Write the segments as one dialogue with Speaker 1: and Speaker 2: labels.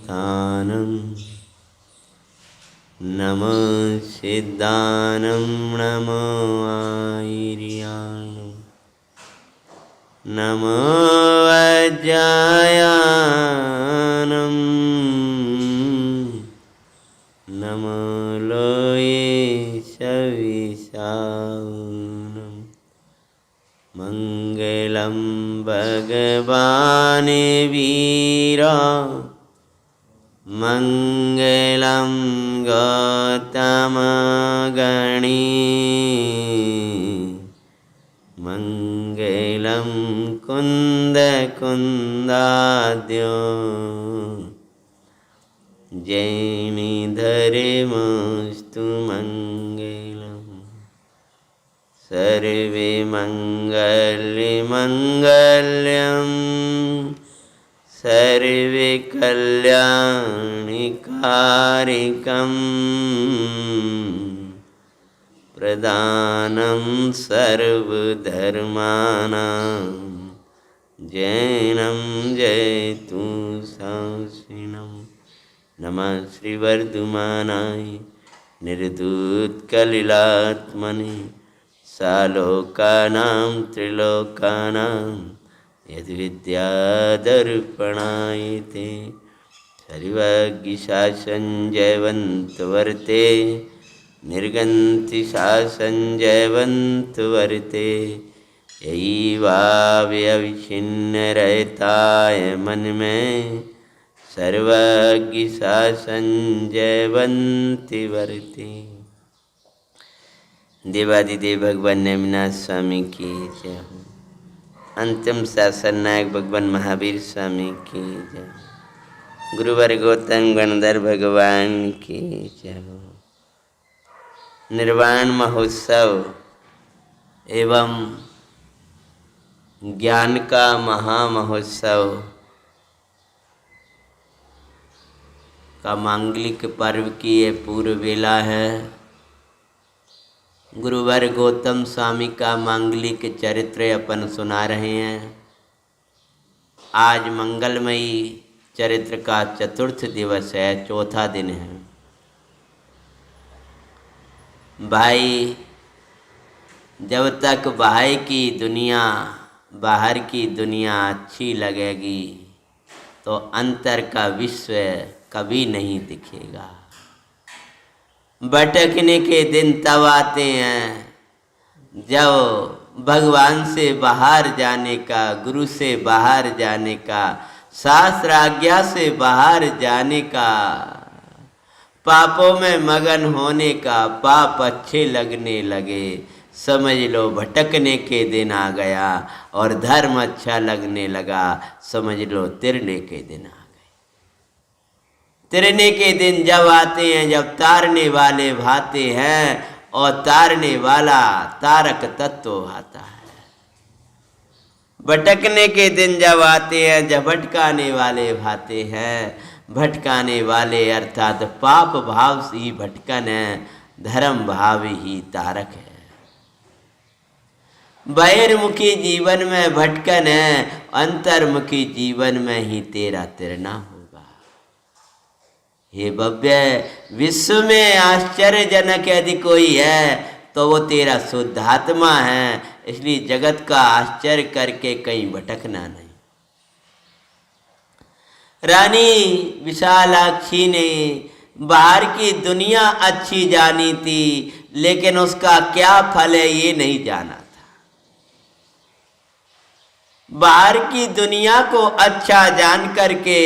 Speaker 1: तानं नमो सिद्धानं नमो आयर्यानं नमो वज्रायानं नमो लोये सविशानं मंगलं भगवान् वीरा मंगलं गौतम गणी मंगलं कुंद कुंदाद्यो जैमिधर्मस्तु मंगलम् सर्वे मंगल्ये मंगल्यं सर्वे कल्याणिकारिकं प्रदानं सर्वधर्माणां जैनं जयतु शासिनं नमः श्रीवर्धमानाय निर्धूतकलिलात्मने सालोकानां त्रिलोकानां यद्विद्यादर्पणायते सर्वज्ञशासनजयवन्तवर्ते निर्गन्तिशासनजयवन्तवर्ते यैवाव्यविच्छिन्नरहिताय मन में सर्वज्ञशासनजयवन्ति देवादिदेव भगवान नेमिनाथ स्वामी की जय हो। अंतिम शासन नायक भगवान महावीर स्वामी की जय। गुरुवर गौतम गणधर भगवान की जय हो। निर्वाण महोत्सव एवं ज्ञान का महामहोत्सव का मांगलिक पर्व की ये पूर्व वेला है। गुरुवर गौतम स्वामी का मांगलिक चरित्र अपन सुना रहे हैं। आज मंगलमयी चरित्र का चतुर्थ दिवस है, चौथा दिन है। भाई, जब तक बाहर की दुनिया अच्छी लगेगी तो अंतर का विश्व कभी नहीं दिखेगा। भटकने के दिन तब आते हैं जब भगवान से बाहर जाने का, गुरु से बाहर जाने का, शास्त्र आज्ञा से बाहर जाने का, पापों में मगन होने का, पाप अच्छे लगने लगे, समझ लो भटकने के दिन आ गया। और धर्म अच्छा लगने लगा, समझ लो तिरने के दिन आ गए। तिरने के दिन जब आते हैं, जब तारने वाले भाते हैं और तारने वाला तारक तत्व भाता है। भटकने के दिन जब आते हैं, जब भटकाने वाले भाते हैं। भटकाने वाले अर्थात पाप भाव से ही भटकन है, धर्म भाव ही तारक है। बहिर्मुखी जीवन में भटकन है, अंतर्मुखी जीवन में ही तेरा तिरना होगा। हे भव्य, विश्व में आश्चर्यजनक यदि कोई है तो वो तेरा शुद्ध आत्मा है। इसलिए जगत का आश्चर्य करके कहीं भटकना नहीं। रानी विशालाक्षी ने बाहर की दुनिया अच्छी जानी थी, लेकिन उसका क्या फल है ये नहीं जाना था। बाहर की दुनिया को अच्छा जान करके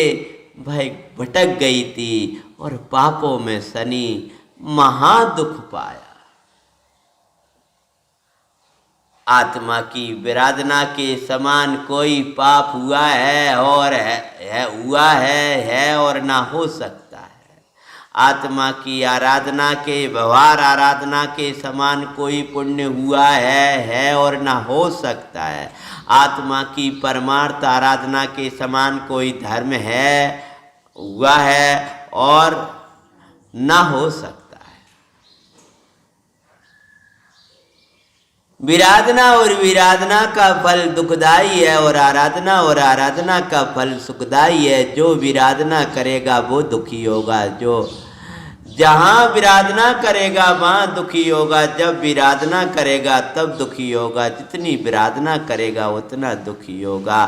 Speaker 1: भाई भटक गई थी और पापों में सनी महादुख पाया। आत्मा की विराधना के समान कोई पाप हुआ है और है और ना हो सकता है। आत्मा की आराधना के, व्यवहार आराधना के समान कोई पुण्य हुआ है और ना हो सकता है। आत्मा की परमार्थ आराधना के समान कोई धर्म हुआ है और ना हो सकता है। विराधना और विराधना का फल दुखदाई है और आराधना का फल सुखदाई है। जो विराधना करेगा वो दुखी होगा, जो जहाँ विराधना करेगा वहाँ दुखी होगा, जब विराधना करेगा तब दुखी होगा, जितनी विराधना करेगा उतना दुखी होगा।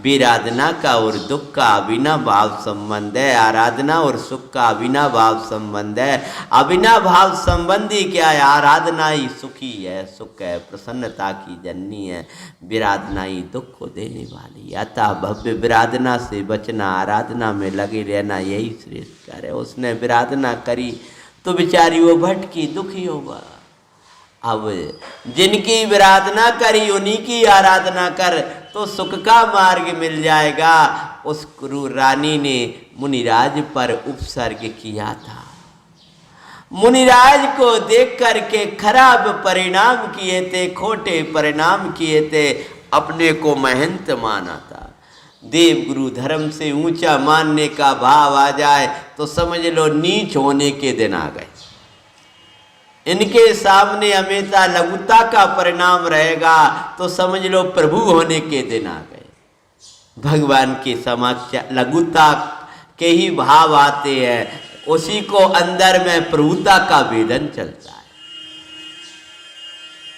Speaker 1: विराधना का और दुख का अविनाभाव संबंध है, आराधना और सुख का अविनाभाव संबंध है। अविनाभाव संबंधी क्या है? आराधना ही सुखी है, सुख है, प्रसन्नता की जननी है, विराधना ही दुख को देने वाली। अतः भव्य विराधना से बचना, आराधना में लगे रहना यही श्रेष्ठ कार्य है। उसने विराधना करी तो बेचारी वो भटकी, दुखी होगा। अब जिनकी विराधना करी उन्हीं की आराधना कर तो सुख का मार्ग मिल जाएगा। उस क्रूर रानी ने मुनिराज पर उपसर्ग किया था। मुनिराज को देख करके खराब परिणाम किए थे, खोटे परिणाम किए थे, अपने को महंत माना था। देव गुरु धर्म से ऊंचा मानने का भाव आ जाए तो समझ लो नीच होने के दिन आ गए। इनके सामने हमेशा लघुता का परिणाम रहेगा तो समझ लो प्रभु होने के दिन आ गए। भगवान के समक्ष लघुता के ही भाव आते हैं, उसी को अंदर में प्रभुता का वेदन चलता है।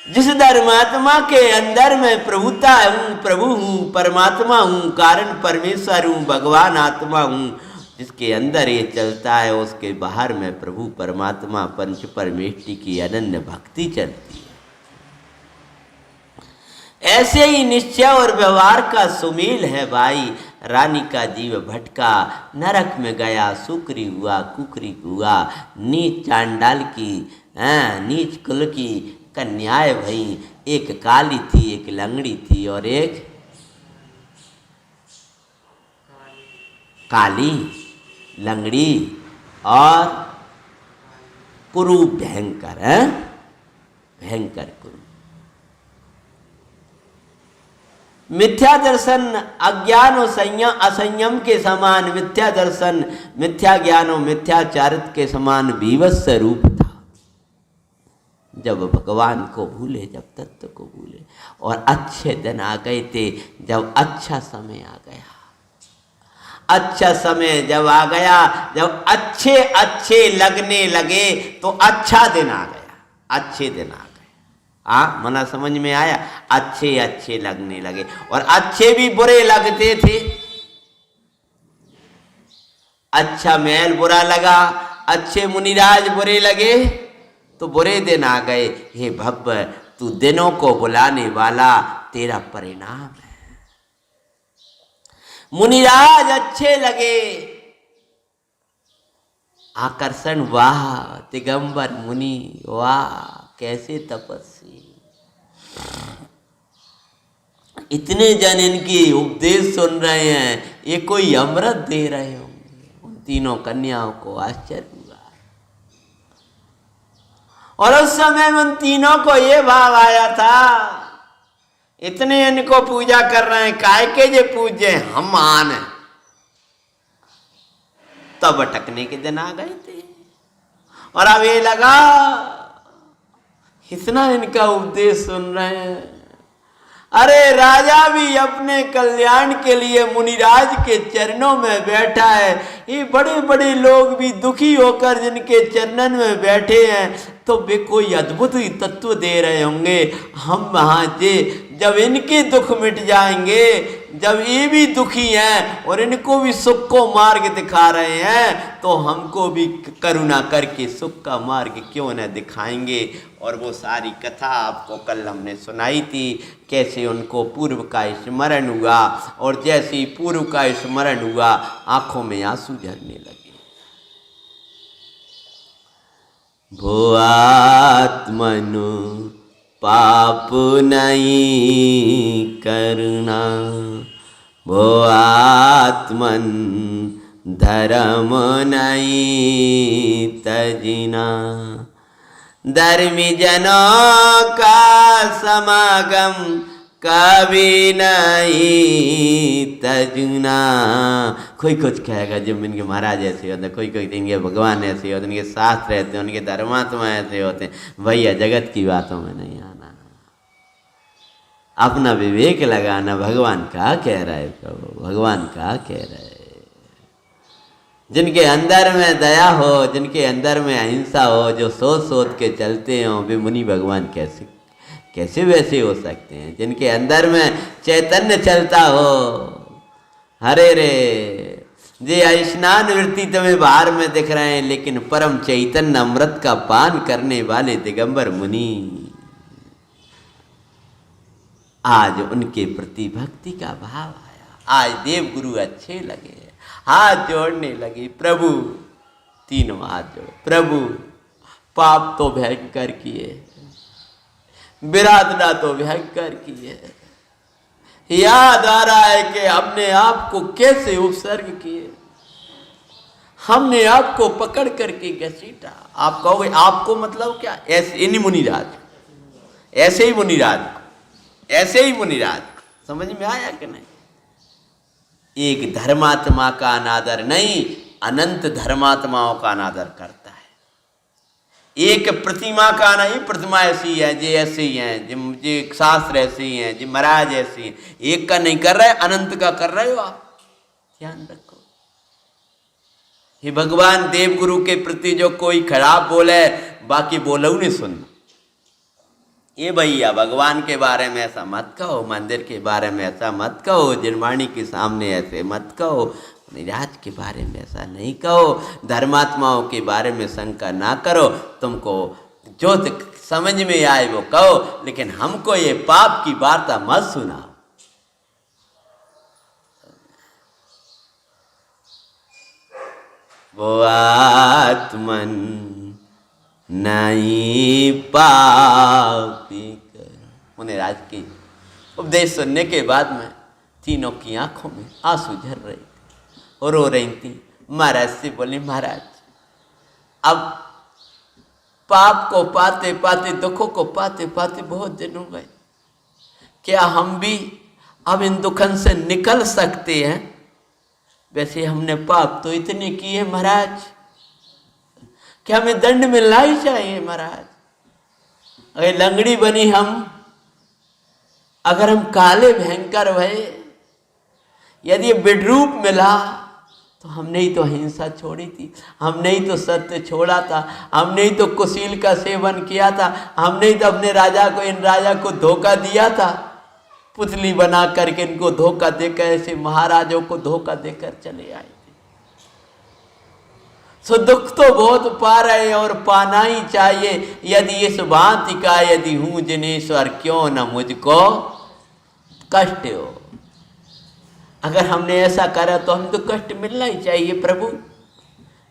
Speaker 1: जिस धर्मात्मा के अंदर में प्रभुता हूँ, प्रभु हूँ, परमात्मा हूँ, कारण परमेश्वर हूँ, भगवान आत्मा हूँ, जिसके अंदर ये चलता है उसके बाहर में प्रभु परमात्मा पंच परमेष्टि की अनन्य भक्ति चलती है। ऐसे ही निश्चय और व्यवहार का सुमेल है भाई। रानी का जीव भटका, नरक में गया, सुकरी हुआ, कुकरी हुआ, नीच चांडाल की, नीच कुल की कन्याएं भई। एक काली थी, एक लंगड़ी थी और एक काली लंगड़ी और कुरूप भयंकर है, भयंकर कुरूप। मिथ्या दर्शन अज्ञान और संयम असंयम के समान, मिथ्या दर्शन मिथ्या ज्ञान और मिथ्याचारित के समान विवश रूप था। जब भगवान को भूले, जब तत्व को भूले, और अच्छे दिन आ गए थे, जब अच्छा समय आ गया, अच्छा समय जब आ गया, जब अच्छे अच्छे लगने लगे तो अच्छा दिन आ गया, अच्छे दिन आ गए। मना समझ में आया? अच्छे अच्छे लगने लगे और अच्छे भी बुरे लगते थे। अच्छा महल बुरा लगा, अच्छे मुनिराज बुरे लगे तो बुरे दिन आ गए। हे भव्य, तू दिनों को बुलाने वाला, तेरा परिणाम है। मुनिराज अच्छे लगे, आकर्षण, वाह दिगंबर मुनि, वाह कैसे तपस्वी, इतने जन इनकी उपदेश सुन रहे हैं, ये कोई अमृत दे रहे होंगे। उन तीनों कन्याओं को आश्चर्य हुआ और उस समय उन तीनों को ये भाव आया था, इतने इनको पूजा कर रहे हैं, काय के जे पूजे हम मान। तब अटकने के दिन आ गए थे और अब ये लगा इतना इनका उपदेश सुन रहे हैं। अरे राजा भी अपने कल्याण के लिए मुनिराज के चरणों में बैठा है, ये बड़े बड़े लोग भी दुखी होकर जिनके चरणन में बैठे हैं तो वे कोई अद्भुत ही तत्व दे रहे होंगे। हम वहाँ से जब इनके दुख मिट जाएंगे, जब ये भी दुखी हैं और इनको भी सुख को मार्ग दिखा रहे हैं तो हमको भी करुणा करके सुख का मार्ग क्यों न दिखाएंगे। और वो सारी कथा आपको कल हमने सुनाई थी, कैसे उनको पूर्व का स्मरण हुआ और जैसे ही पूर्व का स्मरण हुआ आंखों में आंसू झरने लगे। भो आत्मनु पाप नहीं करना, भो आत्मन धर्म नहीं तजना, धर्मी जनों का समागम कभी नहीं तजना। कोई कुछ कहेगा जब इनके महाराज ऐसे होते हैं, कोई कोई इनके भगवान ऐसे होते हैं, इनके शास्त्र रहते हैं, उनके धर्मात्मा ऐसे होते हैं। भैया जगत की बातों में नहीं आना। अपना विवेक लगाना। भगवान क्या कह रहा है प्रभु, भगवान क्या कह रहा है। जिनके अंदर में दया हो, जिनके अंदर में अहिंसा हो, जो सोच सोच के चलते हो, वे मुनि भगवान कैसे वैसे हो सकते हैं। जिनके अंदर में चैतन्य चलता हो, हरे रे जे स्नान वृत्ति तुम्हें बाहर में दिख रहे हैं, लेकिन परम चैतन्य अमृत का पान करने वाले दिगंबर मुनि आज उनके प्रति भक्ति का भाव आया। आज देव गुरु अच्छे लगे, हाथ जोड़ने लगे। प्रभु, तीनों हाथ जोड़े, प्रभु पाप तो भयंकर किए, विराधना तो भयंकर किए। याद आ रहा है कि हमने आपको कैसे उपसर्ग किए, हमने आपको पकड़ करके घसीटा। आप कहोगे आपको मतलब क्या? ऐसे इन्हीं मुनिराज, ऐसे ही मुनिराज, ऐसे ही मुनिराज। समझ में आया कि नहीं? एक धर्मात्मा का अनादर नहीं, अनंत धर्मात्माओं का अनादर करता है। एक प्रतिमा का नहीं, प्रतिमा ऐसी है, जे ऐसे ही हैं, जे शास्त्र ऐसे ही हैं, जे महाराज ऐसे हैं। एक का नहीं कर रहे, अनंत का कर रहे हो आप। ध्यान रखो। हे भगवान, देव गुरु के प्रति जो कोई खराब बोले, बाकी बोलो नहीं सुनना। ये भैया भगवान के बारे में ऐसा मत कहो, मंदिर के बारे में ऐसा मत कहो, जिनवाणी के सामने ऐसे मत कहो, निराज के बारे में ऐसा नहीं कहो, धर्मात्माओं के बारे में शंका ना करो। तुमको जो समझ में आए वो कहो, लेकिन हमको ये पाप की वार्ता मत सुनाओ। वो आत्मन नहीं पापी कर। उन्हें राज की उपदेश सुनने के बाद में तीनों की आंखों में आंसू झर रहे थे और रो रही थी। महाराज से बोली, महाराज अब पाप को पाते पाते, दुखों को पाते पाते बहुत दिन हो गए, क्या हम भी अब इन दुखन से निकल सकते हैं? वैसे हमने पाप तो इतने किए महाराज, क्या हमें दंड मिलना ही चाहिए महाराज? अगर लंगड़ी बनी हम, अगर हम काले भयंकर भये, यदि विद्रूप मिला, तो हमने ही तो हिंसा छोड़ी थी, हमने ही तो सत्य छोड़ा था, हमने ही तो कुशील का सेवन किया था, हमने ही तो अपने राजा को, इन राजा को धोखा दिया था, पुतली बना करके इनको धोखा देकर, ऐसे महाराजों को धोखा देकर चले आए। सो दुख तो बहुत पा रहे और पाना ही चाहिए। यदि इस भांति का यदि हूं जिनेश्वर, क्यों न मुझको कष्ट हो। अगर हमने ऐसा करा तो हम तो कष्ट मिलना ही चाहिए प्रभु,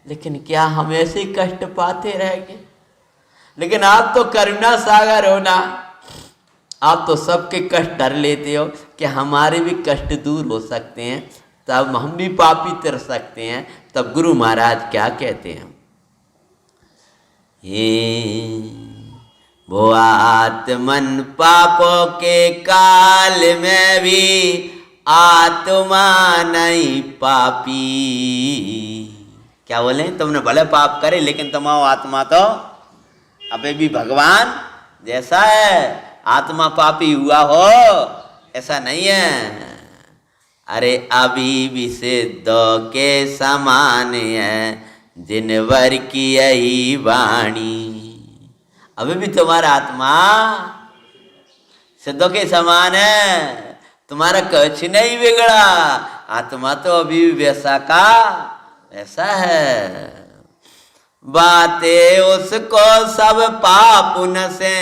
Speaker 1: लेकिन क्या हम ऐसे ही कष्ट पाते रहेंगे? लेकिन आप तो करुणा सागर हो ना, आप तो सबके कष्ट डर लेते हो कि हमारे भी कष्ट दूर हो सकते हैं, तब हम भी पापी तर सकते हैं। तब गुरु महाराज क्या कहते हैं? हे वो आत्मन पापों के काल में भी आत्मा नहीं पापी। क्या बोले? तुमने भले पाप करे, लेकिन तुम्हारा आत्मा तो अबे भी भगवान जैसा है। आत्मा पापी हुआ हो ऐसा नहीं है। अरे अभी भी सिद्धों के समान है जिनवर की यही वाणी। अभी भी तुम्हारा आत्मा सिद्धों के समान है, तुम्हारा कुछ नहीं बिगड़ा। आत्मा तो अभी वैसा का वैसा है। बातें उसको सब पाप न से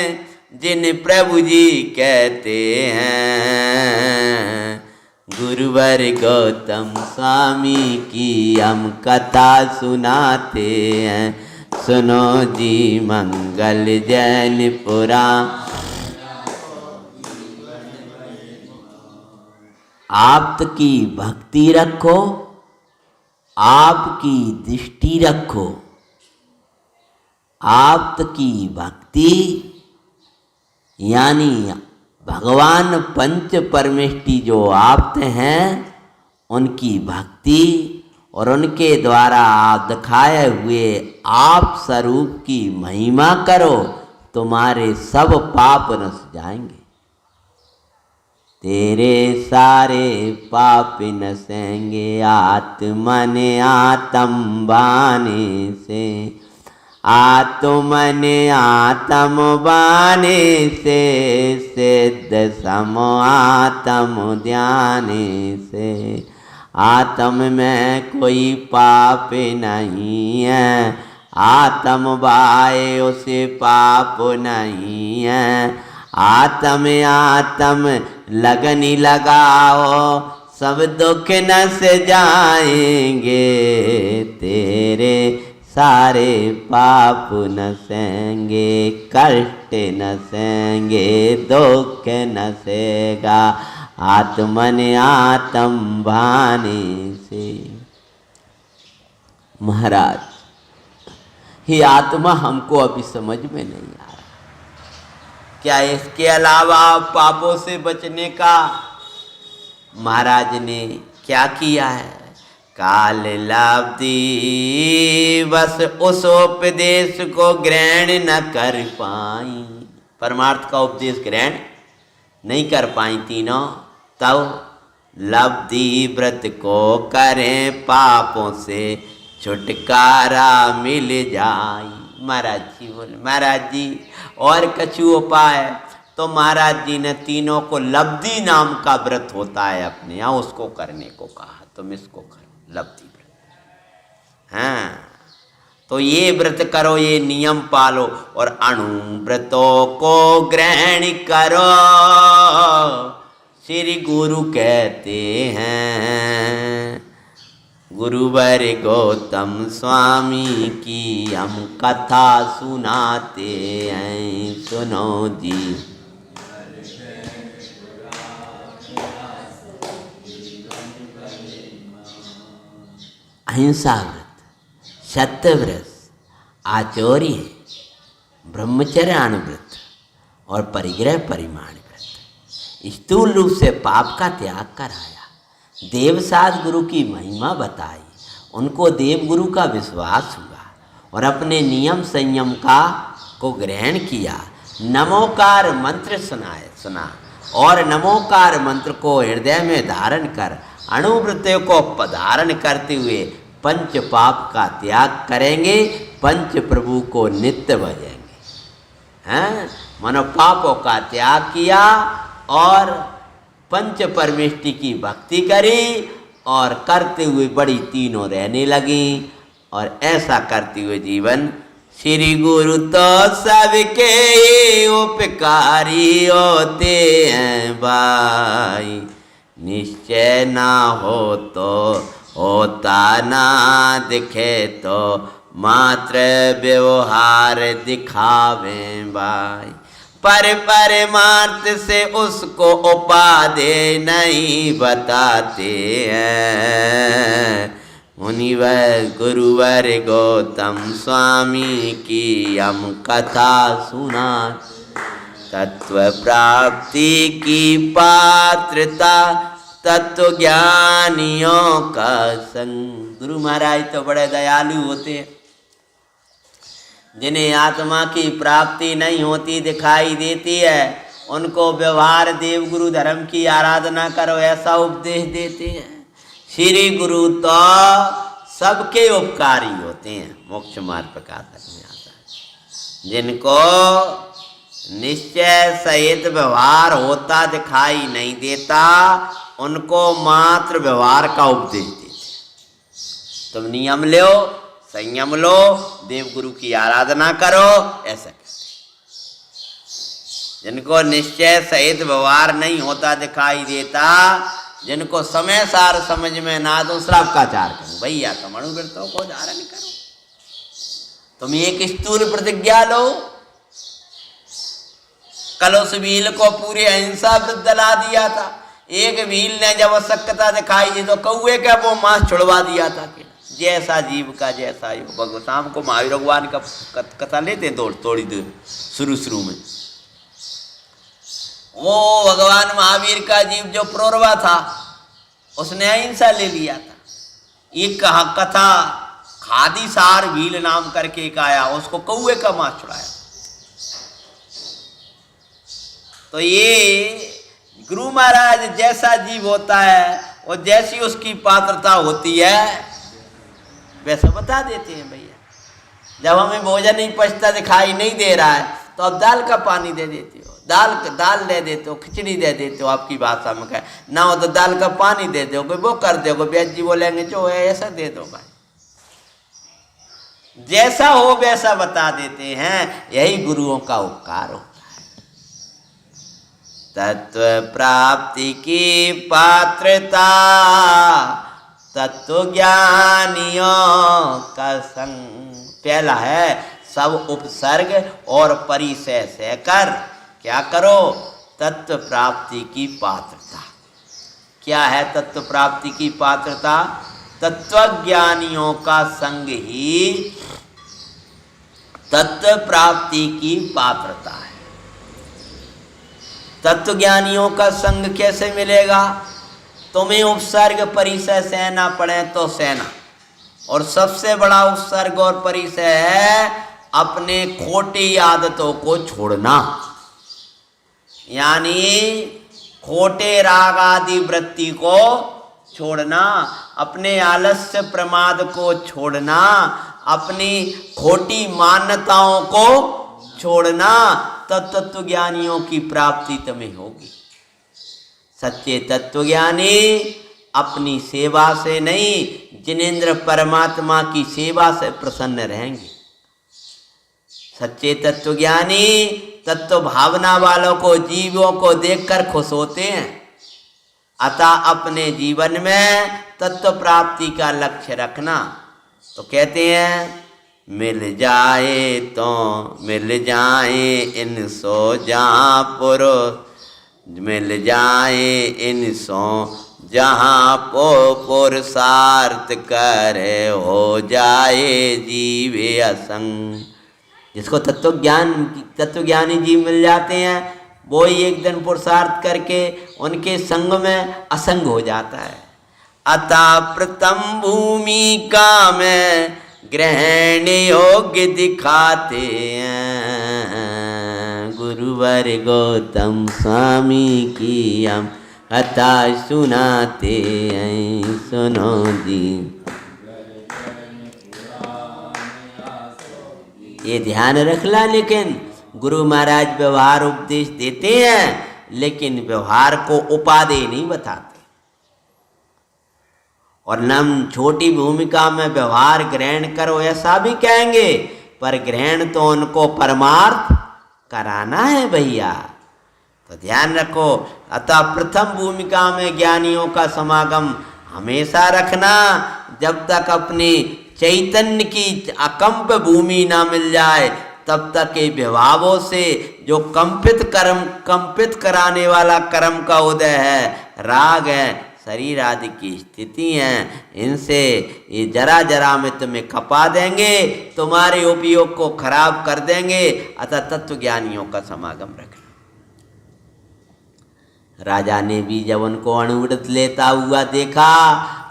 Speaker 1: जिन प्रभु जी कहते हैं। गुरुवर गौतम स्वामी की हम कथा सुनाते हैं, सुनो जी मंगल जैन पुराण। आपकी भक्ति रखो, आपकी दृष्टि रखो। आपकी भक्ति यानी भगवान पंच परमेष्टि जो आप हैं, उनकी भक्ति और उनके द्वारा आप दिखाए हुए आप स्वरूप की महिमा करो, तुम्हारे सब पाप नस जाएंगे। तेरे सारे पाप नसेंगे आत्मन आत्म बाने से, आत्मन आत्म बाने से, सिद्ध सम आत्म ध्याने से। आत्म में कोई पाप नहीं है, आत्म बाए उसे पाप नहीं है। आत्म आत्म लगनी लगाओ सब दुख नस जाएंगे, तेरे सारे पाप नसेंगे, कष्ट नसेंगे, दुख नसेगा आत्मन आत्म भाने से। महाराज, ये आत्मा हमको अभी समझ में नहीं आ रहा। क्या इसके अलावा पापों से बचने का महाराज ने क्या किया है? काल लाब्धी बस उस उपदेश को ग्रहण न कर पाई, परमार्थ का उपदेश ग्रहण नहीं कर पाई तीनों, तब लब्धि व्रत को करें पापों से छुटकारा मिल जाए। महाराज जी बोले, महाराज जी और कछु उपाय? तो महाराज जी ने तीनों को लब्धि नाम का व्रत होता है अपने यहाँ, उसको करने को कहा। तुम इसको करो, लब्धि व्रत। हाँ, तो ये व्रत करो, ये नियम पालो और अणु व्रतों को ग्रहण करो। श्री गुरु कहते हैं, गुरुवर गौतम स्वामी की हम कथा सुनाते हैं, सुनो जी। अहिंसा व्रत, सत्य व्रत, आचौर्य, ब्रह्मचर्यानुव्रत और परिग्रह परिमाण व्रत, स्थूल रूप से पाप का त्याग कराया। देवसाद गुरु की महिमा बताई, उनको देव गुरु का विश्वास हुआ और अपने नियम संयम को ग्रहण किया। नमोकार मंत्र सुना और नमोकार मंत्र को हृदय में धारण कर अणुव्रत को धारण करते हुए पंच पाप का त्याग करेंगे, पंच प्रभु को नित्य भजेंगे। हैं, मनो पापों का त्याग किया और पंच परमेष्टि की भक्ति करी और करते हुए बड़ी तीनों रहने लगी। और ऐसा करते हुए जीवन, श्री गुरु तो सबके उपकारी होते हैं भाई, निश्चय ना हो तो होता ना दिखे तो मात्र व्यवहार दिखावे भाई। पर परमार्थ से उसको उपाधि नहीं बताते हैं। मुनिवर गुरुवर गौतम स्वामी की हम कथा सुना, तत्व प्राप्ति की पात्रता तत्व ज्ञानियों का संग। गुरु महाराज तो बड़े दयालु होते हैं, जिन्हें आत्मा की प्राप्ति नहीं होती दिखाई देती है, उनको व्यवहार देव गुरु धर्म की आराधना करो ऐसा उपदेश देते हैं। श्री गुरु तो सबके उपकारी होते हैं। मोक्ष मार्ग प्रकाशक में आता है, जिनको निश्चय सहित व्यवहार होता दिखाई नहीं देता, उनको मात्र व्यवहार का उपदेश देते। तुम नियम लो, संयम लो, देव गुरु की आराधना करो, ऐसा कहते। जिनको निश्चय सहित व्यवहार नहीं होता दिखाई देता, जिनको समय सार समझ में ना दो, श्रावकाचार करो भैया, तुम अणुव्रतों को धारण करो। तुम एक स्थूल प्रतिज्ञा लो, कल उस भील को पूरे अहिंसा व्रत दिला दिया था। एक भील ने जब आवश्यकता दिखाई दी तो कौए का वो मांस छुड़वा दिया था कि जैसा जीव का जैसा योग। भगवान शाम को महावीर भगवान का कथा लेते हैं थोड़ी देर शुरू में। वो भगवान महावीर का जीव जो प्रोरवा था, उसने अहिंसा ले लिया था। एक कथा खादी सार भील नाम करके एक आया, उसको कौए का मांस छुड़ाया। तो ये गुरु महाराज जैसा जीव होता है और जैसी उसकी पात्रता होती है वैसा बता देते हैं भैया। जब हमें भोजन नहीं पचता, दिखाई नहीं दे रहा है, तो अब दाल का पानी दे देते हो, दाल दे देते हो, खिचड़ी दे देते हो, आपकी भाषा में कहे ना हो तो दाल का पानी दे दो, कोई वो कर दो, ब्याज जी बोलेंगे जो है ऐसा दे दो भाई। जैसा हो वैसा बता देते हैं, यही गुरुओं का उपकार होता है। तत्व प्राप्ति की पात्रता तत्व ज्ञानियों का संग। पहला है सब उपसर्ग और परिचय से कर क्या करो, तत्व प्राप्ति की पात्रता। क्या है तत्व प्राप्ति की पात्रता? तत्वज्ञानियों का संग ही तत्व प्राप्ति की पात्रता है। तत्वज्ञानियों का संग कैसे मिलेगा? तुम्हें उपसर्ग परिचय सेना पढ़े तो सेना, और सबसे बड़ा उपसर्ग और परिचय है अपने खोटी आदतों को छोड़ना, यानी खोटे राग आदि वृत्ति को छोड़ना, अपने आलस्य प्रमाद को छोड़ना, अपनी खोटी मान्यताओं को छोड़ना, तब तत्वज्ञानियों की प्राप्ति तुम्हें होगी। सच्चे तत्वज्ञानी अपनी सेवा से नहीं, जिनेंद्र परमात्मा की सेवा से प्रसन्न रहेंगे। सच्चे तत्वज्ञानी तत्व भावना वालों को, जीवों को देखकर खुश होते हैं। अतः अपने जीवन में तत्व प्राप्ति का लक्ष्य रखना। तो कहते हैं मिल जाए तो मिल जाए इन सो जहाँ पुरुष, मिल जाए इन सो जहाँ पो पुरुषार्थ करे, हो जाए जीवे असंग। जिसको तत्वज्ञानी जीव मिल जाते हैं वो ही एक दिन पुरुषार्थ करके उनके संग में असंग हो जाता है। अतः प्रथम भूमिका में ग्रहण योग्य दिखाते हैं, गुरुवर गौतम स्वामी की हम कथा सुनाते हैं, सुनो जी। ये ध्यान रखला, लेकिन गुरु महाराज व्यवहार उपदेश देते हैं, लेकिन व्यवहार को उपादेय नहीं बताते। और नम छोटी भूमिका में व्यवहार ग्रहण करो ऐसा भी कहेंगे, पर ग्रहण तो उनको परमार्थ कराना है भैया। तो ध्यान रखो। अतः प्रथम भूमिका में ज्ञानियों का समागम हमेशा रखना, जब तक अपनी चैतन्य की अकंप भूमि ना मिल जाए तब तक ये विभावों से जो कंपित कराने वाला कर्म का उदय है, राग है, शरीर आदि की स्थिति है, इनसे ये जरा जरा में तुम्हें खपा देंगे, तुम्हारे उपयोग को खराब कर देंगे। अतः तत्वज्ञानियों का समागम रखना। राजा ने भी जब उनको अणुव्रत लेता हुआ देखा,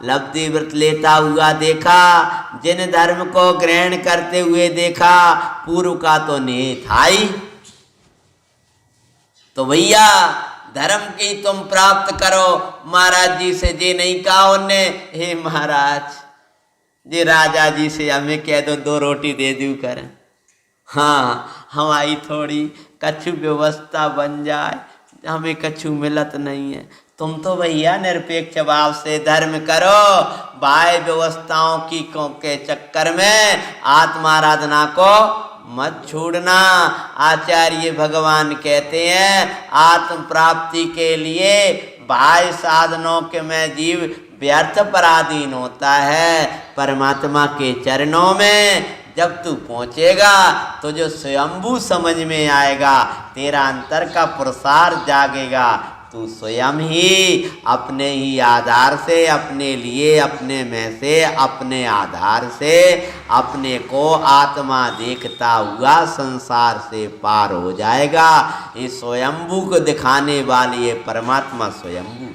Speaker 1: लब्धि व्रत लेता हुआ देखा, जिन धर्म को ग्रहण करते हुए देखा, पूर्व का तो नहीं था ही। तो भैया धर्म की तुम प्राप्त करो। महाराज जी से जे नहीं कहा उनने, हे महाराज जी राजा जी से हमें कह दो 2 रोटी दे दूं कर, हाँ हमारी थोड़ी कछु व्यवस्था बन जाए, हमें कछु मिलत नहीं है। तुम तो भैया निरपेक्ष भाव से धर्म करो, बाह्य व्यवस्थाओं के चक्कर में आत्माराधना को मत छोड़ना। आचार्य भगवान कहते हैं आत्म प्राप्ति के लिए बाह्य साधनों के में जीव व्यर्थ पराधीन होता है। परमात्मा के चरणों में जब तू पहुँचेगा तो जो स्वयंभू समझ में आएगा, तेरा अंतर का प्रसार जागेगा। तू स्वयं ही अपने ही आधार से, अपने लिए, अपने में से, अपने आधार से अपने को आत्मा देखता हुआ संसार से पार हो जाएगा। इस स्वयंभू को दिखाने वाली ये परमात्मा स्वयंभू।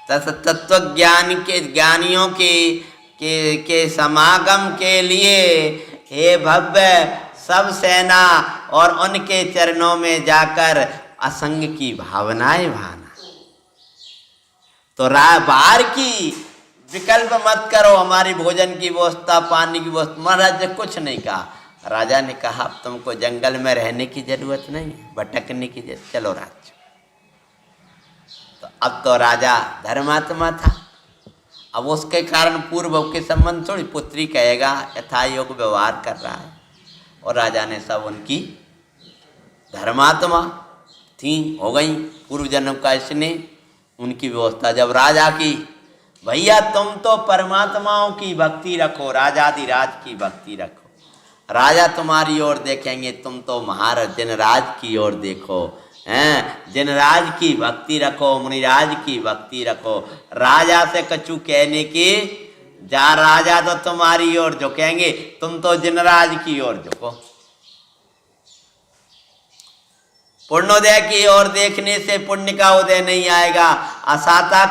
Speaker 1: तत्वज्ञान के ज्ञानियों के समागम के लिए हे भव्य सब सेना और उनके चरणों में जाकर असंग की भावनाएं भाना। तो बाहर की विकल्प मत करो, हमारी भोजन की व्यवस्था, पानी की व्यवस्था। महाराज ने कुछ नहीं कहा। राजा ने कहा अब तुमको जंगल में रहने की जरूरत नहीं है, भटकने की जरूरत, चलो राज्य। तो अब तो राजा धर्मात्मा था, अब उसके कारण पूर्व के संबंध थोड़ी, पुत्री कहेगा यथा योग व्यवहार कर रहा है। और राजा ने सब उनकी धर्मात्मा थी हो गई, पूर्व जन्म का इसने उनकी व्यवस्था। जब राजा की, भैया तुम तो परमात्माओं की भक्ति रखो, राजाधिराज की भक्ति रखो, राजा तुम्हारी ओर देखेंगे, तुम तो महाराज जनराज की ओर देखो, हैं, जनराज की भक्ति रखो, मुनिराज की भक्ति रखो। राजा से कछु कहने की जा, राजा तो तुम्हारी ओर झुकेंगे, तुम तो जनराज की ओर झुको। पुण्योदय की ओर देखने से पुण्य का उदय नहीं आएगा, असाता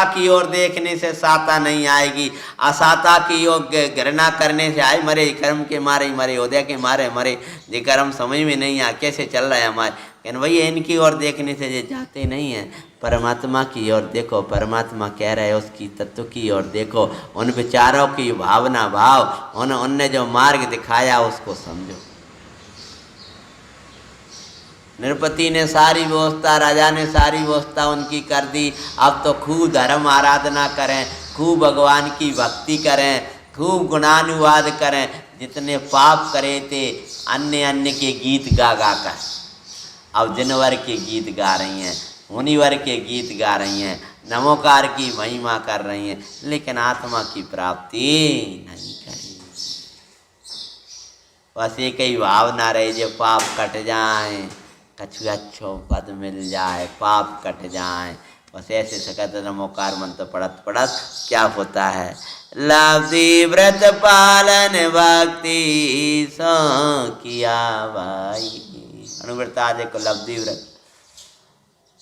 Speaker 1: की ओर देखने से साता नहीं आएगी, असाता की ओर घृणा करने से आए मरे, कर्म के मारे मरे, उदय के मारे मरे, ये कर्म समझ में नहीं आ कैसे चल रहा है हमारे। लेकिन भैया इनकी ओर देखने से ये जाते नहीं हैं, परमात्मा की ओर देखो, परमात्मा कह रहे उसकी तत्व की ओर देखो, उन विचारों की भावना भाव, उनने जो मार्ग दिखाया उसको समझो। नृपति ने सारी व्यवस्था, राजा ने सारी व्यवस्था उनकी कर दी। अब तो खूब धर्म आराधना करें, खूब भगवान की भक्ति करें, खूब गुणानुवाद करें। जितने पाप करे थे अन्य अन्य के गीत गा गा कर, अब जिनवर के गीत गा रही हैं, मुनिवर के गीत गा रही हैं, नमोकार की महिमा कर रही हैं, लेकिन आत्मा की प्राप्ति नहीं करी। बस एक ही भावना रहे, जो पाप कट जाए, कछु अच्छो पद मिल जाए, पाप कट जाए, बस ऐसे सकत नमोकार मंत्र पढ़त पढ़त क्या होता है। लब्धि व्रत पालन भक्ति सो किया भाई, अनुव्रत आदि को लब्धि व्रत,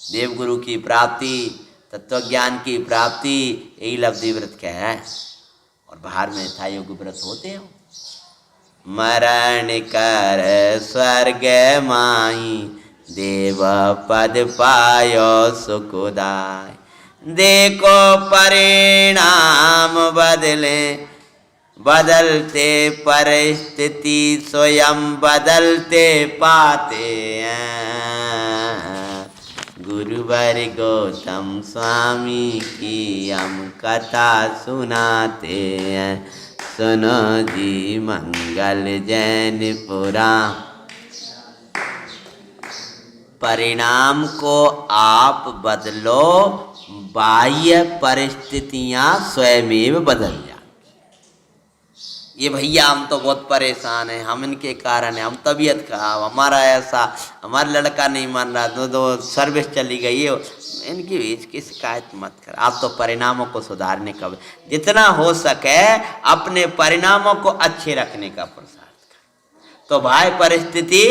Speaker 1: देवगुरु की प्राप्ति, तत्वज्ञान की प्राप्ति, यही लब्धि व्रत क्या है। और बाहर में था योग व्रत होते हो, मरण कर स्वर्ग माई, देव पद पायो सुखदाय, देखो परिणाम बदले, बदलते परिस्थिति स्वयं बदलते पाते हैं। गुरुवर गौतम स्वामी की हम कथा सुनाते हैं, सुनो जी मंगल जैन पुराण। परिणाम को आप बदलो, बाह्य परिस्थितियां स्वयमेव बदल जाए। ये भैया हम तो बहुत परेशान हैं, हम इनके कारण है, हम तबीयत खराब, हमारा ऐसा, हमारा लड़का नहीं मान रहा, दो सर्विस चली गई है, इनकी इसकी शिकायत मत कर। आप तो परिणामों को सुधारने का, जितना हो सके अपने परिणामों को अच्छे रखने का प्रयास कर, तो भाई परिस्थिति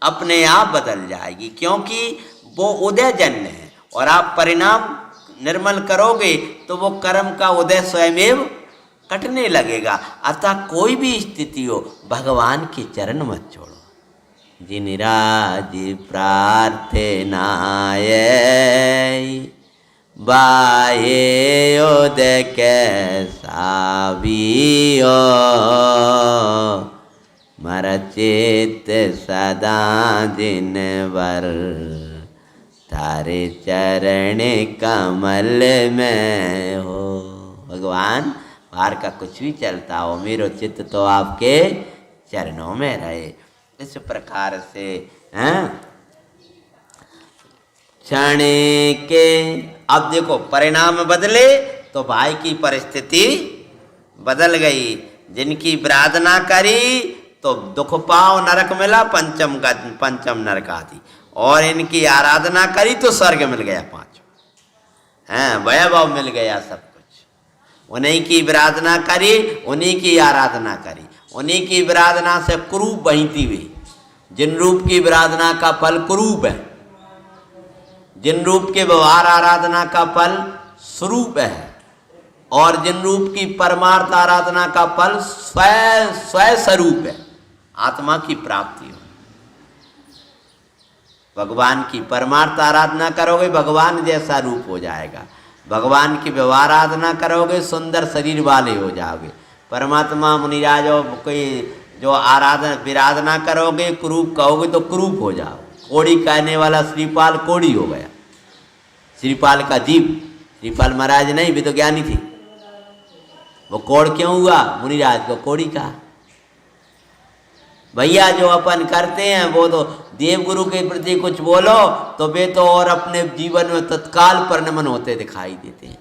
Speaker 1: अपने आप बदल जाएगी, क्योंकि वो उदय जन्य है। और आप परिणाम निर्मल करोगे तो वो कर्म का उदय स्वयमेव कटने लगेगा। अतः कोई भी स्थिति हो, भगवान के चरण मत छोड़ो। जिनिराज प्रार्थनाय बाहे उदय कैसा भी हो, मरचित सदा दिन वर, तारे चरण कमल में हो। भगवान बाहर का कुछ भी चलता हो, मेरो चित्त तो आपके चरणों में रहे। इस प्रकार से क्षण के, अब देखो परिणाम बदले तो भाई की परिस्थिति बदल गई। जिनकी प्रार्थना करी तो दुख पाओ, नरक मिला, पंचम नरक आदि, और इनकी आराधना करी तो स्वर्ग मिल गया, पांचों वैभव मिल गया, सब कुछ। उन्हीं की प्रार्थना करी, उन्हीं की आराधना करी, उन्हीं की प्रार्थना से कुरूप बहती हुई। जिन रूप की प्रार्थना का फल कुरूप है, जिन रूप के व्यवहार आराधना का फल स्वरूप है, और जिन रूप की परमार्थ आराधना का फल स्वयं स्वरूप है। आत्मा की प्राप्ति हो। भगवान की परमार्थ आराधना करोगे भगवान जैसा रूप हो जाएगा। भगवान की व्यवहार आराधना करोगे सुंदर शरीर वाले हो जाओगे। परमात्मा मुनिराज कोई जो विराधना करोगे कुरूप कहोगे तो कुरूप हो जाओ। कोड़ी कहने वाला श्रीपाल कोड़ी हो गया। श्रीपाल का जीव, श्रीपाल महाराज नहीं भी तो ज्ञानी थी, वो कोड़ क्यों हुआ? मुनिराज को कोड़ी कहा। भैया जो अपन करते हैं वो तो देवगुरु के प्रति कुछ बोलो तो वे तो और अपने जीवन में तत्काल परिणमन होते दिखाई देते हैं।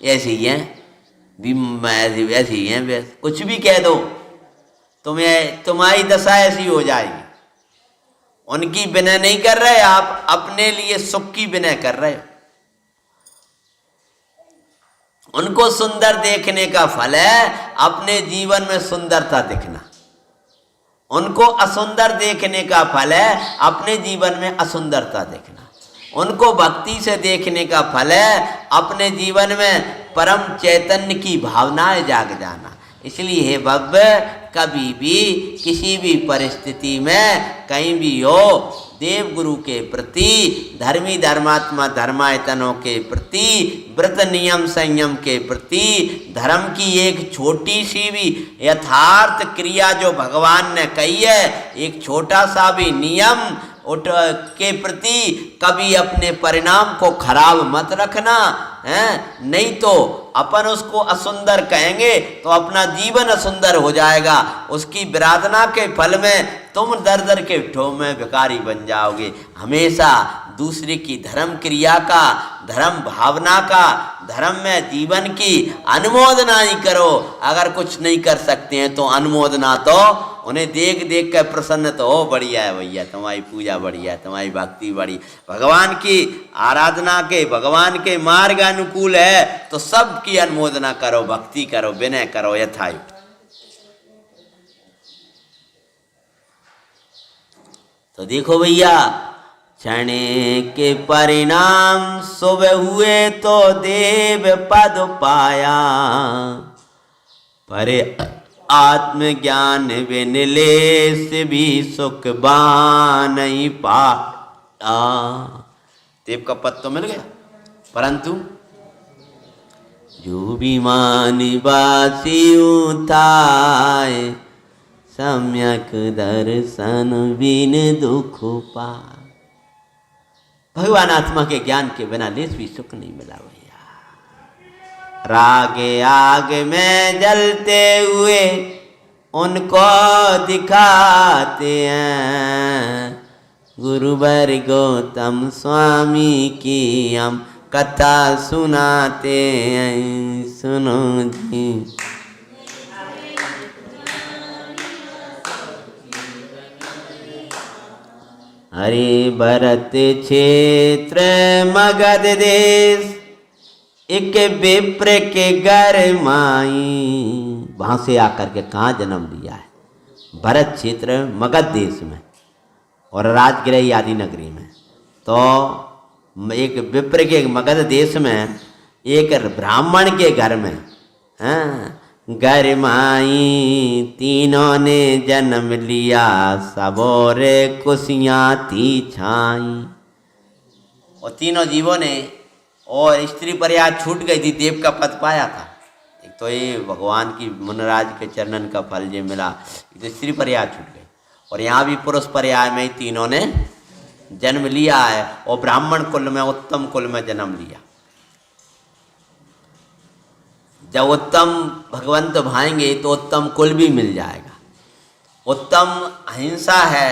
Speaker 1: ऐसे ही हैं, ऐसे ही हैं, कुछ भी कह दो तुम्हारी दशा ऐसी हो जाएगी। उनकी विनय नहीं कर रहे, आप अपने लिए सुख की विनय कर रहे हो। उनको सुंदर देखने का फल है अपने जीवन में सुंदरता दिखना। उनको असुंदर देखने का फल है अपने जीवन में असुंदरता देखना। उनको भक्ति से देखने का फल है अपने जीवन में परम चैतन्य की भावनाएं जाग जाना। इसलिए हे भव्य, कभी भी किसी भी परिस्थिति में कहीं भी हो, देव गुरु के प्रति, धर्मी धर्मात्मा धर्मायतनों के प्रति, व्रत नियम संयम के प्रति, धर्म की एक छोटी सी भी यथार्थ क्रिया जो भगवान ने कही है, एक छोटा सा भी नियम के प्रति कभी अपने परिणाम को खराब मत रखना है। नहीं तो अपन उसको असुंदर कहेंगे तो अपना जीवन असुंदर हो जाएगा। उसकी विराधना के फल में तुम दर दर के ठो में भिखारी बन जाओगे। हमेशा दूसरे की धर्म क्रिया का, धर्म भावना का, धर्म में जीवन की अनुमोदना ही करो। अगर कुछ नहीं कर सकते हैं तो अनुमोदना तो उन्हें देख देख कर प्रसन्न तो हो, बढ़िया है भैया, तुम्हारी पूजा बढ़िया है, तुम्हारी भक्ति बड़ी, भगवान की आराधना के, भगवान के मार्ग अनुकूल है तो सबकी अनुमोदना करो, भक्ति करो, विनय करो यथायुक्त। तो देखो भैया, क्षण के परिणाम शुभ हुए तो देव पद पाया, पर आत्मज्ञान बिन लेस भी सुख बान नहीं पाया। देव का पद तो मिल गया, परंतु जो भी मान बासी उठाए, सम्यक दर्शन बिन दुख पाए। भगवान आत्मा के ज्ञान के बिना लेस भी सुख नहीं मिला भैया। रागे आग में जलते हुए उनको दिखाते हैं, गुरुवर गौतम स्वामी की हम कथा सुनाते हैं। सुनो जी, हरे भरत क्षेत्र मगध देश, एक विप्र के घर माई। वहां से आकर के कहाँ जन्म लिया है? भरत क्षेत्र मगध देश में और राजगृह आदि नगरी में। तो एक विप्र के मगध देश में एक ब्राह्मण के घर में घर माई तीनों ने जन्म लिया, सबोरे कुशियाँ थी छाई। और तीनों जीवों ने, और स्त्री पर्याय छूट गई थी, देव का पद पाया था। एक तो ये भगवान की मुनराज के चरणन का फल जो मिला, तो स्त्री पर्याय छूट गई। और यहाँ भी पुरुष पर्याय में ही तीनों ने जन्म लिया है, और ब्राह्मण कुल में, उत्तम कुल में जन्म लिया। जब उत्तम भगवंत भाएंगे तो उत्तम कुल भी मिल जाएगा। उत्तम अहिंसा है,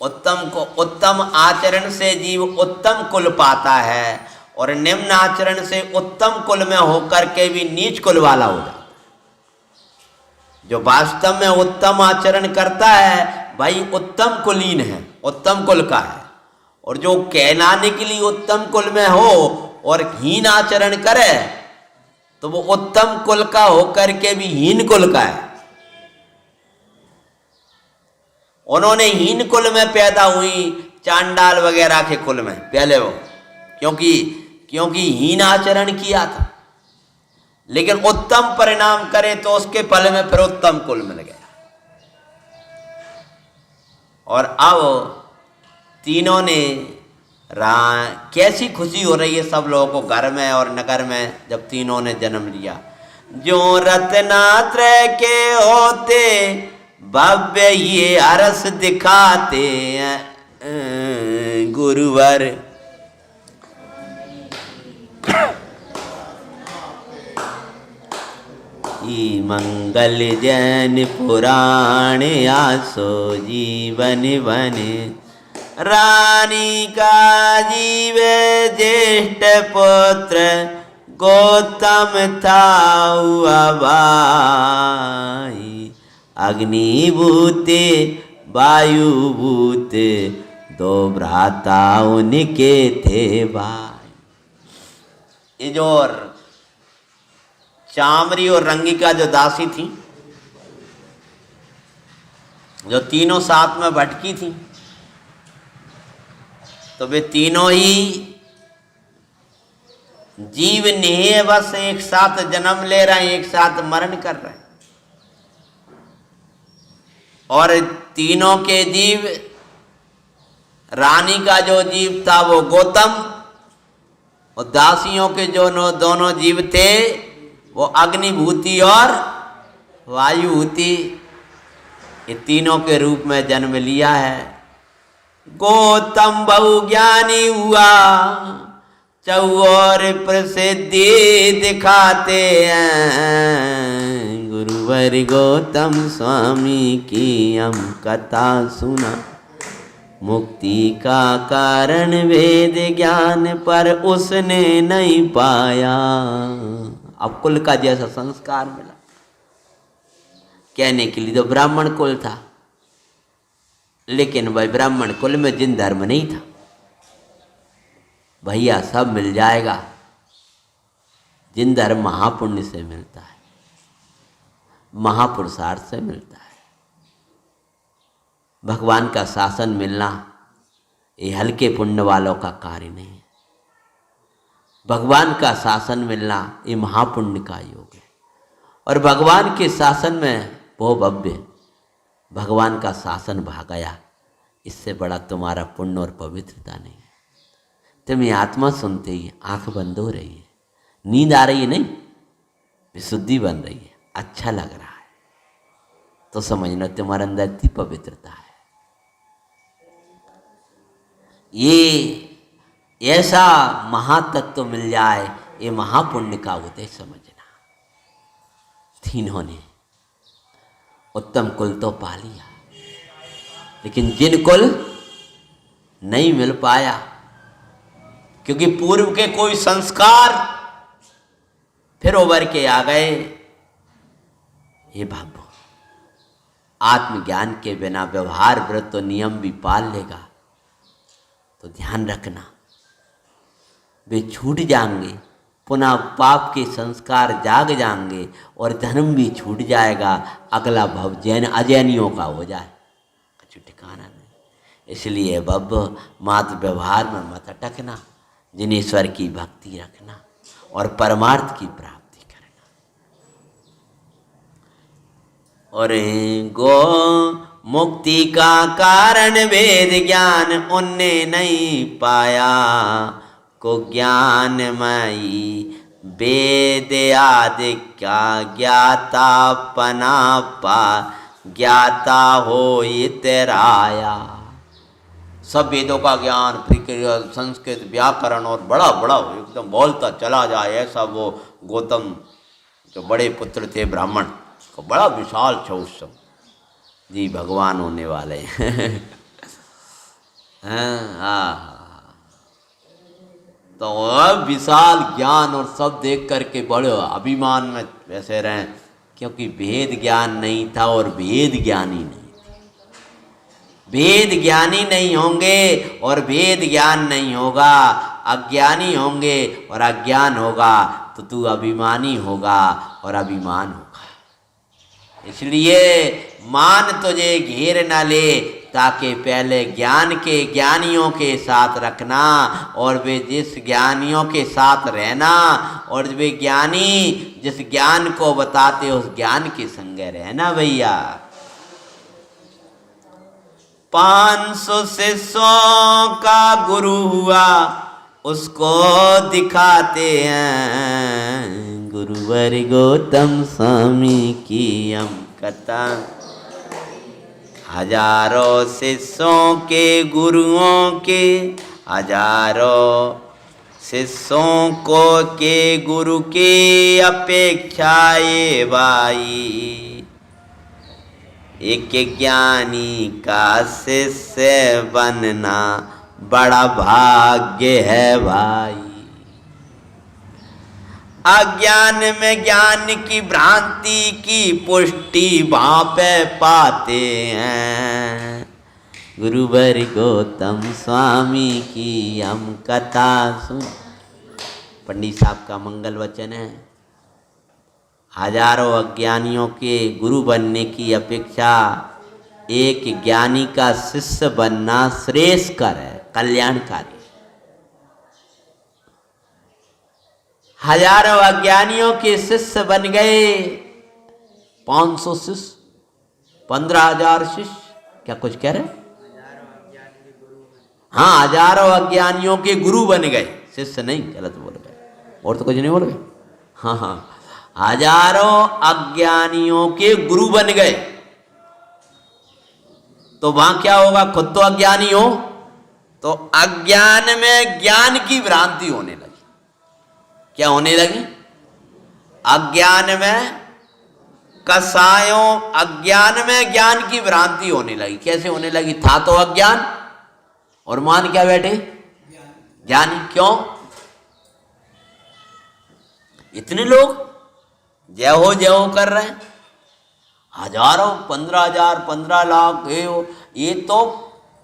Speaker 1: उत्तम आचरण से जीव उत्तम कुल पाता है, और निम्न आचरण से उत्तम कुल में होकर के भी नीच कुल वाला हो जाता है। जो वास्तव में उत्तम आचरण करता है भाई उत्तम कुलीन है, उत्तम कुल का है। और जो कहलाने के लिए उत्तम कुल में हो और हीन आचरण करे तो वो उत्तम कुल का होकर के भी हीन कुल का है। उन्होंने हीन कुल में पैदा हुई, चांडाल वगैरह के कुल में पहले वो, क्योंकि हीन आचरण किया था। लेकिन उत्तम परिणाम करे तो उसके फल में फिर उत्तम कुल मिल गया। और अब तीनों ने कैसी खुशी हो रही है सब लोगों को घर में और नगर में जब तीनों ने जन्म लिया। जो रत्नात्रय के होते भव्य ये अरस दिखाते गुरुवर। ई मंगल जैन पुराण आसो जीवन बने। रानी का जीव ज्येष्ठ पुत्र गौतम था भाई। अग्निभूते वायुभूत दो भ्राता उनके थे भाई। ये जो चामरी और रंगी का जो दासी थी, जो तीनों साथ में भटकी थी, तो वे तीनों ही जीव ने बस एक साथ जन्म ले रहे हैं, एक साथ मरण कर रहे हैं। और तीनों के जीव, रानी का जो जीव था वो गौतम, और दासियों के जो दोनों जीव थे वो अग्निभूति और वायुभूति, ये तीनों के रूप में जन्म लिया है। गौतम बहु ज्ञानी हुआ, चौर प्रसिद्धि दिखाते हैं गुरुवर गौतम स्वामी की हम कथा सुना। मुक्ति का कारण वेद ज्ञान पर उसने नहीं पाया। अब कुल का जैसा संस्कार मिला, कहने के लिए तो ब्राह्मण कुल था, लेकिन वह ब्राह्मण कुल में जिन धर्म नहीं था। भैया सब मिल जाएगा, जिन धर्म महापुण्य से मिलता है, महापुरुषार्थ से मिलता है। भगवान का शासन मिलना ये हल्के पुण्य वालों का कार्य नहीं है। भगवान का शासन मिलना ये महापुण्य का योग है। और भगवान के शासन में वो भव्य भगवान का शासन भा गया, इससे बड़ा तुम्हारा पुण्य और पवित्रता नहीं है। तुम्हें आत्मा सुनते ही आंख बंद हो रही है, नींद आ रही है नहीं, विशुद्धि बन रही है, अच्छा लग रहा है, तो समझना तुम्हारे अंदर इतनी पवित्रता है। ये ऐसा महातत्व मिल जाए, ये महापुण्य का उद्देश्य समझना। तीनों ने उत्तम कुल तो पा लिया, लेकिन जिन कुल नहीं मिल पाया, क्योंकि पूर्व के कोई संस्कार फिर उभर के आ गए। ये भावो आत्मज्ञान के बिना व्यवहार व्रत तो नियम भी पाल लेगा, तो ध्यान रखना वे छूट जाएंगे, पुनः पाप के संस्कार जाग जाएंगे और धर्म भी छूट जाएगा। अगला भव जैन अजैनियों का हो जाए, कुछ ठिकाना नहीं। इसलिए बब मात्र व्यवहार में मत अटकना, जिनेश्वर की भक्ति रखना और परमार्थ की प्राप्ति करना। और गो मुक्ति का कारण वेद ज्ञान उनने नहीं पाया, को ज्ञानमयी वेद आदि क्या ज्ञाता पना पा ज्ञाता हो इतराया। सब वेदों का ज्ञान, प्रक्रिया, संस्कृत, व्याकरण और बड़ा बड़ा एकदम बोलता चला जाए, ऐसा वो गौतम जो बड़े पुत्र थे ब्राह्मण को बड़ा विशाल चौसम जी भगवान होने वाले हाँ। तो विशाल ज्ञान और सब देख करके बड़े अभिमान में वैसे रहें, क्योंकि भेद ज्ञान नहीं था और भेद ज्ञानी नहीं थे। भेद ज्ञानी नहीं होंगे और भेद ज्ञान नहीं होगा, अज्ञानी होंगे और अज्ञान होगा, तो तू अभिमानी होगा और अभिमान होगा। इसलिए मान तुझे घेर न ले, ताकि पहले ज्ञान के ज्ञानियों के साथ रखना, और वे जिस ज्ञानियों के साथ रहना, और वे ज्ञानी जिस ज्ञान को बताते उस ज्ञान के संग रहना भैया। 500 शिष्यों का गुरु हुआ, उसको दिखाते हैं गुरुवर गौतम स्वामी की हम कथा। हजारों शिष्यों के गुरुओं के, हजारों शिष्यों को के गुरु की अपेक्षा ये भाई, एक ज्ञानी का शिष्य बनना बड़ा भाग्य है भाई। अज्ञान में ज्ञान की भ्रांति की पुष्टि वहाँ पे पाते हैं गुरुवर गौतम स्वामी की हम कथा सुन। पंडित साहब का मंगल वचन है, हजारों अज्ञानियों के गुरु बनने की अपेक्षा एक ज्ञानी का शिष्य बनना श्रेष्ठकर है, कल्याणकारी। हजारों अज्ञानियों के शिष्य बन गए 500 शिष्य, 15,000 शिष्य, क्या कुछ कह रहे? हाँ, हजारों अज्ञानियों के गुरु बन गए, शिष्य नहीं, गलत बोल गए, और तो कुछ नहीं बोल गए। हाँ हाँ, हजारों अज्ञानियों के गुरु बन गए, तो वहां क्या होगा? खुद तो अज्ञानी हो, तो अज्ञान में ज्ञान की भ्रांति होने लगी। क्या होने लगी? अज्ञान में कसायों, अज्ञान में ज्ञान की भ्रांति होने लगी। कैसे होने लगी? था तो अज्ञान और मान क्या बैठे? ज्ञानी। क्यों? इतने लोग जय हो कर रहे हैं, हजारों, 15,000, 15 लाख, ये तो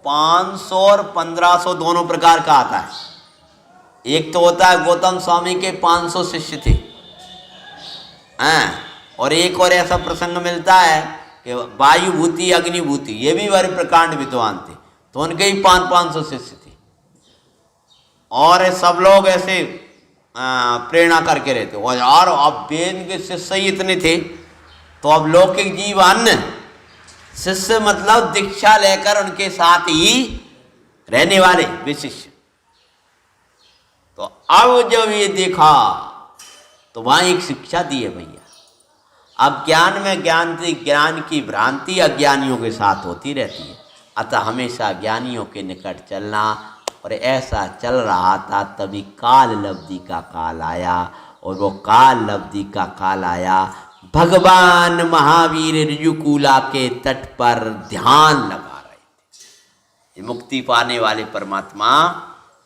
Speaker 1: 500 और 1500 दोनों प्रकार का आता है। एक तो होता है गौतम स्वामी के 500 शिष्य थे, और एक और ऐसा प्रसंग मिलता है कि वायुभूति अग्निभूति, ये भी बड़े प्रकांड विद्वान थे, तो उनके ही 500 शिष्य थे, और सब लोग ऐसे प्रेरणा करके रहते। और यार अब वेद के शिष्य ही इतने थे, तो अब लौकिक जीवन शिष्य मतलब दीक्षा लेकर उनके साथ ही रहने वाले विशिष्य। तो अब जब ये देखा तो वहां एक शिक्षा दी है भैया, अज्ञान में ज्ञान की भ्रांति अज्ञानियों के साथ होती रहती है, अतः हमेशा ज्ञानियों के निकट चलना। और ऐसा चल रहा था, तभी काल लब्धि का काल आया, और वो काल लब्धि का काल आया, भगवान महावीर ऋजुकूला के तट पर ध्यान लगा रहे थे। मुक्ति पाने वाले परमात्मा,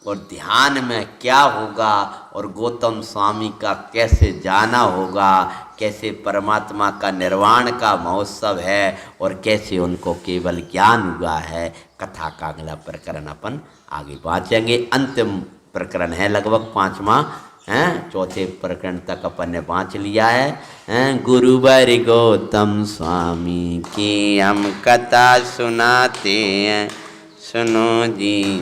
Speaker 1: और ध्यान में क्या होगा, और गौतम स्वामी का कैसे जाना होगा, कैसे परमात्मा का निर्वाण का महोत्सव है, और कैसे उनको केवल ज्ञान हुआ है। कथा का अगला प्रकरण अपन आगे पहुँचेंगे। अंतिम प्रकरण है, लगभग 5वां है, चौथे प्रकरण तक अपन ने पहुँच लिया है। गुरुवर गौतम स्वामी की हम कथा सुनाते हैं, सुनो जी।